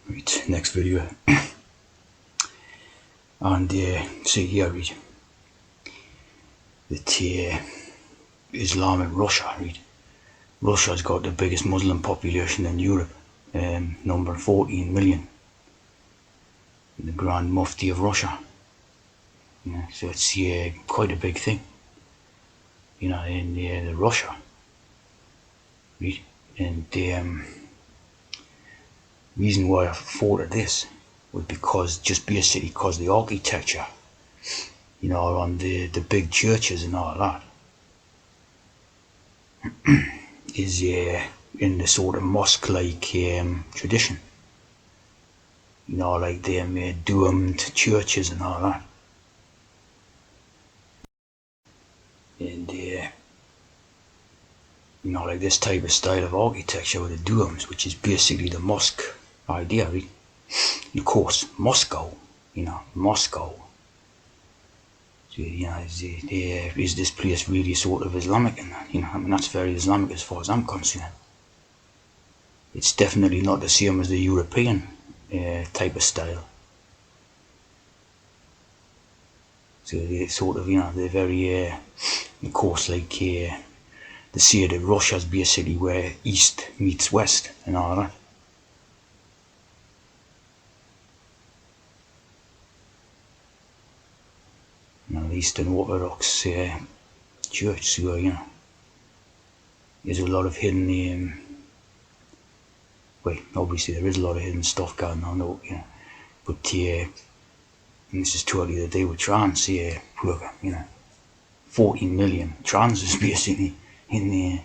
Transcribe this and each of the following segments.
Right, next video. And see here, right, that Islamic Russia, right? Russia's got the biggest Muslim population in Europe, number 14 million. The Grand Mufti of Russia. Yeah, so it's quite a big thing, in Russia, right? And the reason why I thought of this was just basically because the architecture, on the big churches and all that, is in the sort of mosque-like tradition. Like them domed churches and all that. And like this type of style of architecture with the domes, which is basically the mosque idea, right? And of course, Moscow. So, is this place really sort of Islamic? And that's very Islamic as far as I'm concerned. It's definitely not the same as the European type of style. So they sort of, they're very, of course, like they say that Russia's basically where East meets West and all that. Eastern Orthodox Church, so there's a lot of hidden, well, obviously there is a lot of hidden stuff going on, but this is totally to do with trans program, 14 million trans is basically in the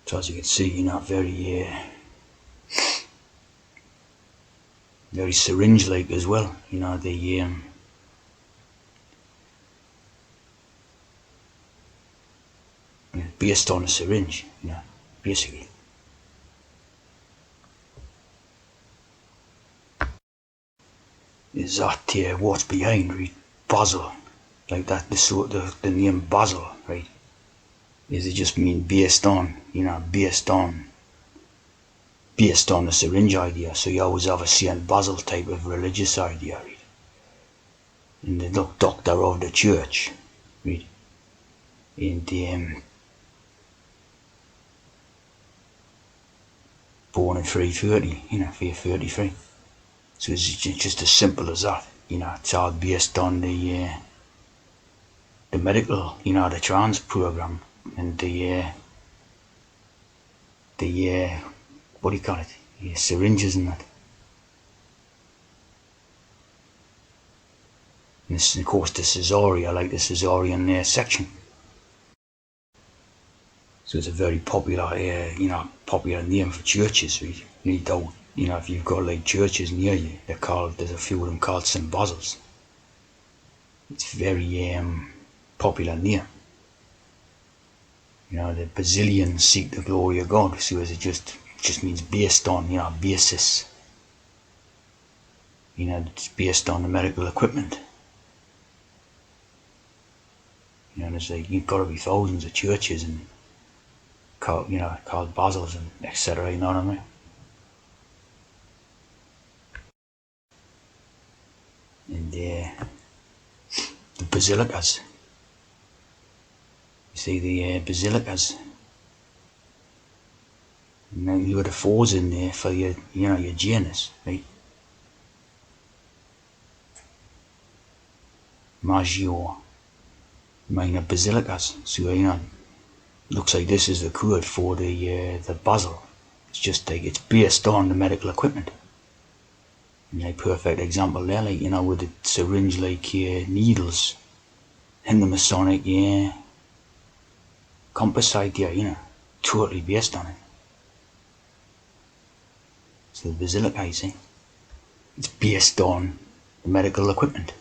so as you can see, very syringe-like as well, the based on a syringe, basically. Is that what's behind, right? Basil, like that, the name Basil, right? Is it just mean based on, based on the syringe idea. So you always have a Saint Basil type of religious idea, right? And the doctor of the church, right? And born in 330, 333. So it's just as simple as that. It's all based on the medical, the trans program and the what do you call it? Syringes and that. And this, of course, the cesarean, like the cesarean section. So it's a very popular, popular name for churches. If you've got like churches near you, there's a few of them called St. Basil's. It's very popular name. The Basilians seek the glory of God. So it just means based on, basis. It's based on the medical equipment. There's like, you've got to be thousands of churches and called Basils and etc. You know what I mean? And the basilicas. You see the basilicas. And then you got the fours in there for your Janus, right? Maggiore, minor basilicas. So looks like this is the code for the Basil. It's just like it's based on the medical equipment. And a perfect example there, like with the syringe like needles and the Masonic compass idea, totally based on it. So the basilica, you see, it's based on the medical equipment.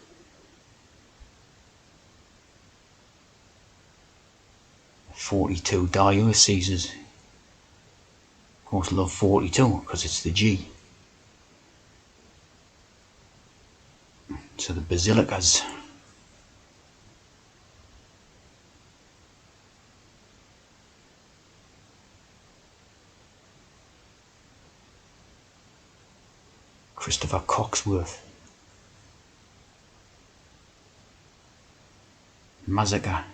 "42 dioceses, of course, love 42 because it's the G. So the basilicas. Christopher Coxworth. Massacre.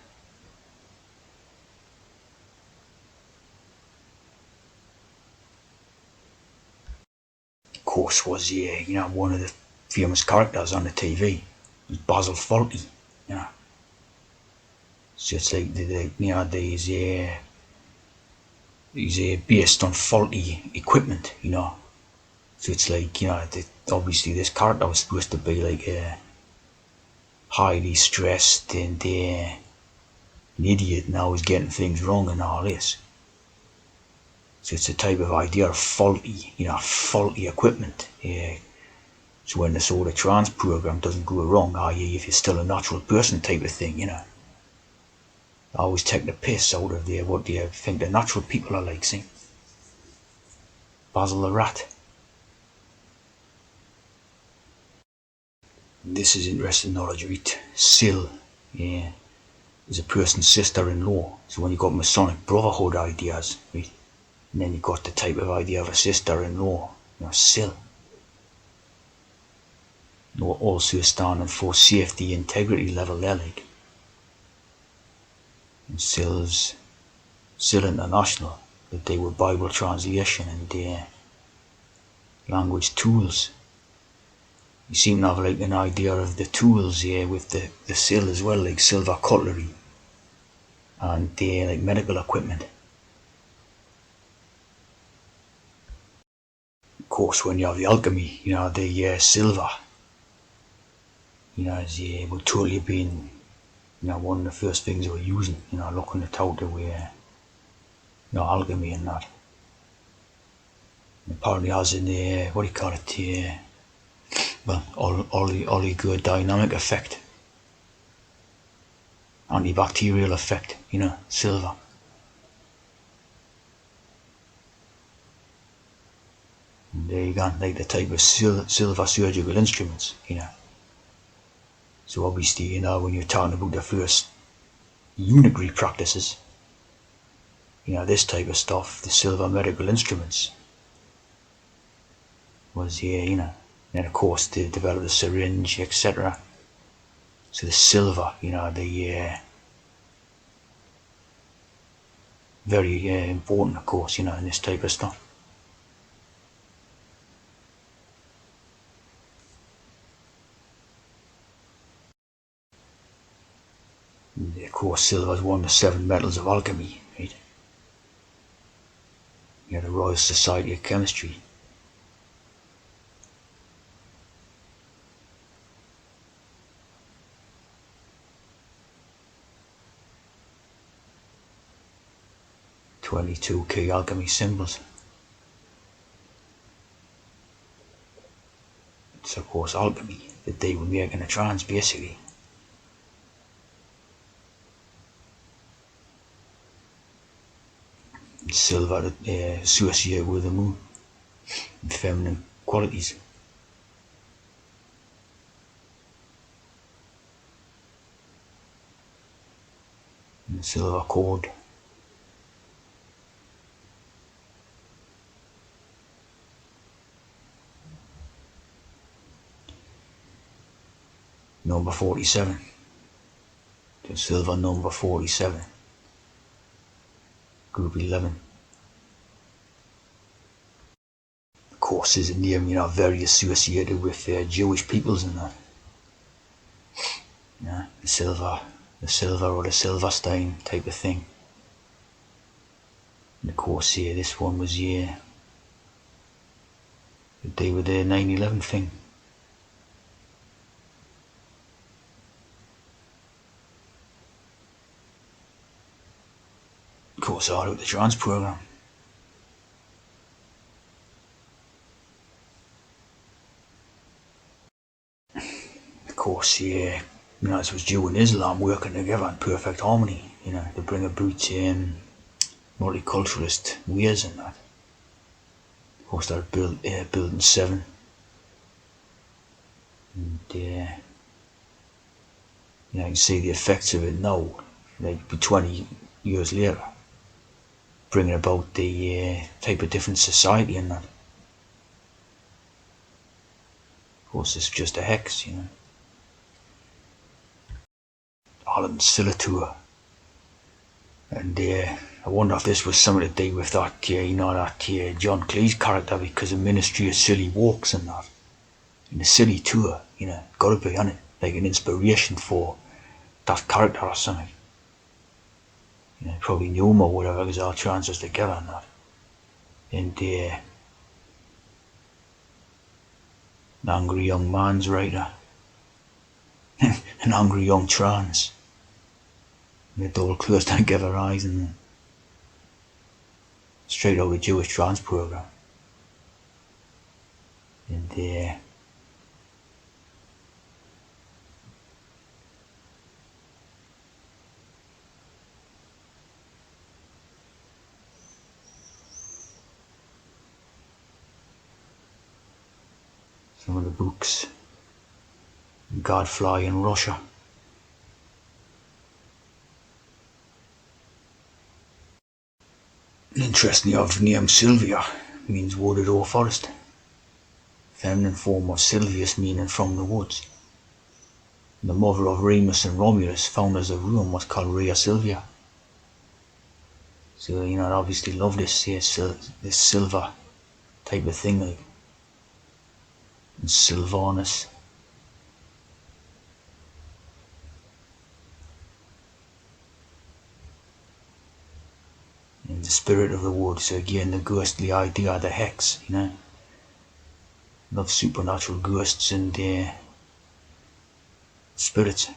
Of course, was one of the famous characters on the TV was Basil Fawlty. You know, so it's like he's based on faulty equipment. So it's like obviously this character was supposed to be like highly stressed and an idiot, and always getting things wrong and all this. So it's a type of idea of faulty equipment. Yeah. So when the sort of trance program doesn't go wrong, i.e. if you're still a natural person type of thing, I always take the piss out of what do you think the natural people are like, see? Basil the Rat. This is interesting knowledge, right? Sil, yeah, is a person's sister-in-law. So when you got Masonic Brotherhood ideas, right? And then you got the type of idea of a sister-in-law, Sil. Also standing for safety integrity level there, like. And Sil International, that they were Bible translation and language tools. You seem to have like an idea of the tools here with the Sil as well, like silver cutlery and like medical equipment. Of course, when you have the alchemy, the silver, would totally been, one of the first things they were using, looking at how to alchemy and that. And apparently has an what do you call it? Well, oligodynamic effect, antibacterial effect, silver. And there you go, like the type of silver surgical instruments, So obviously, when you're talking about the first unitary practices, this type of stuff, the silver medical instruments, was and of course they developed the syringe, etc. So the silver, very important, of course, in this type of stuff. And of course, silver is one of the 7 metals of alchemy, right? The Royal Society of Chemistry. "22 key alchemy symbols." It's of course alchemy that they were making a trance, basically. And silver associated with the moon and feminine qualities. And the silver cord. Number 47. The silver number 47. Group 11. Of course, is a name, very associated with Jewish peoples and that. The silver or the Silverstein type of thing. And of course, this one was the day with the 9/11 thing. Of course, all about the trance program. Of course, this was Jew and Islam working together in perfect harmony, to bring about multiculturalist ways and that. Of course, they're building 7. And you can see the effects of it now, like 20 years later, bringing about the type of different society and that. Of course, it's just a hex, All of them still a tour. And I wonder if this was something to do with that, that John Cleese character, because the Ministry of Silly Walks and that. And the silly tour, gotta be on it, like an inspiration for that character or something. Probably knew him or whatever, because all transfers together and that. And an angry young man's writer, an angry young trans, with all closed together eyes and straight out of the Jewish trans program. And some of the books, Godfly in Russia. Interestingly, of the name Sylvia means wooded or forest. Feminine form of Silvius meaning from the woods. The mother of Remus and Romulus, founders of Rome, was called Rhea Silvia. So, I obviously love this silver type of thing, like, and Sylvanus. And the spirit of the wood, so again, the ghostly idea, the hex, Love supernatural ghosts and spirits.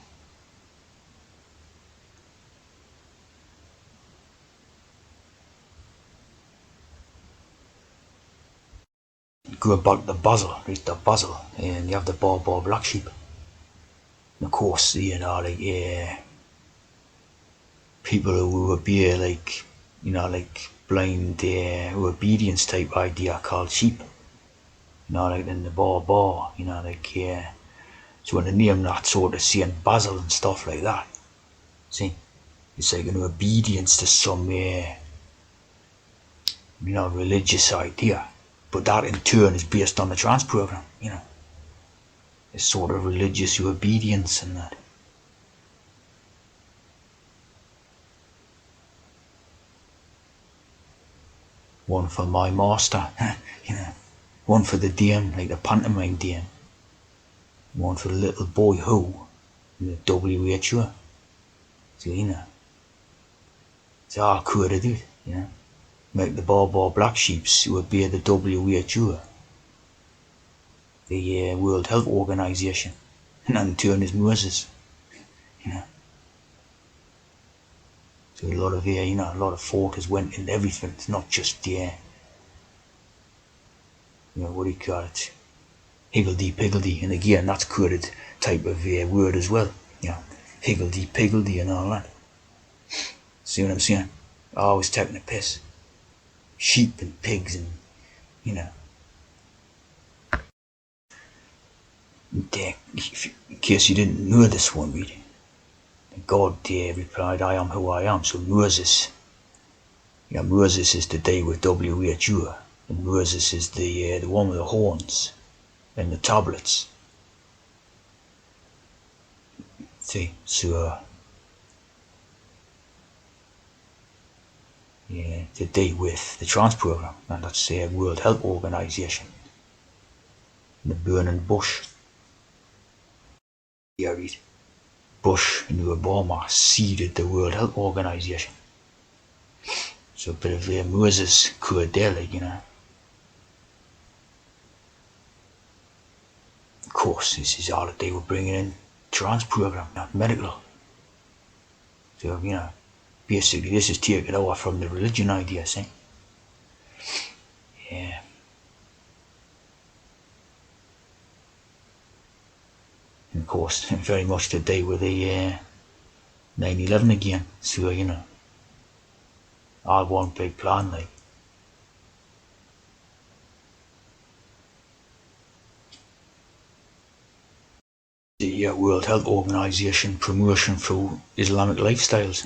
Go back to Basil, read the Basil, and you have the Bar black sheep. And of course, people who obey, like blind obedience type idea called sheep. Like in the Bar, so when they name that sort of Saint Basil and stuff like that, see, it's like an obedience to some, religious idea, but that in turn is based on the trans program, It's sort of religious obedience and that. One for my master, One for the dame, like the pantomime dame. One for the little boy who, the WHO. So, it's all coded out, Make the Bar black sheeps who obey the WHO, the World Health Organization, and in turn is Moses, So a lot of a lot of thought has went into everything. It's not just what do you call it? Higgledy-piggledy, and again, that's coded type of word as well, higgledy-piggledy and all that. See what I'm saying? Always taking a piss. Sheep and pigs and, in case you didn't know this one, read. God replied, I am who I am. So Moses, Moses is the day with WHO, and Moses is the one with the horns and the tablets. See, so the day with the trans program, and that's the World Health Organization. The burning bush. Read. Bush and Obama seeded the World Health Organization. So a bit of Moses Cordella, Of course, this is all that they were bringing in trans program, not medical. So, basically this is taken over from the religion idea, see? Yeah. And of course, very much today with the 9/11 again, so, all one big plan, like. The World Health Organization promotion through Islamic lifestyles,